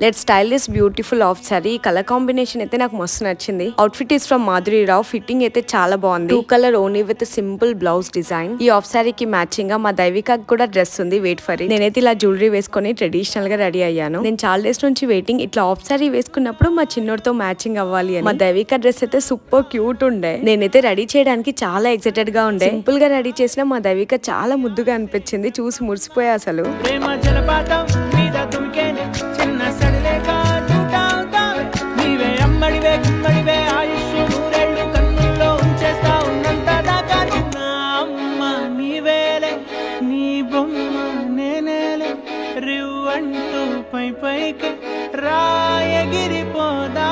Let style this beautiful half sari. ఈ colour combination అయితే నాకు మస్తు నచ్చింది. Outfit is from Madhuri Rao. Fitting అయితే చాలా బాగుంది. 2 కలర్ ఓనీ విత్ సింపుల్ బ్లౌజ్ డిజైన్. ఈ ఆఫ్ సారీకి మ్యాచింగ్ గా మా దైవికకి కూడా డ్రెస్ ఉంది. Wait for it. నేనైతే ఇలా జ్యువెలరీ వేసుకొని ట్రెడిషనల్ గా రెడీ అయ్యాను. నేను చాలా డేస్ నుంచి వెయిటింగ్ ఇట్లా ఆఫ్ సారీ వేసుకున్నప్పుడు మా చిన్నోడితో మ్యాచింగ్ అవ్వాలి అని. మా దైవిక డ్రెస్ అయితే సూపర్ క్యూట్ ఉండే. నేనైతే రెడీ చేయడానికి చాలా ఎక్సైటెడ్ గా ఉండే. సింపుల్ గా రెడీ చేసిన మా దైవిక చాలా ముద్దుగా అనిపించింది. చూసి మురిసిపోయా అసలు. పైకి రాయగిరిపోదా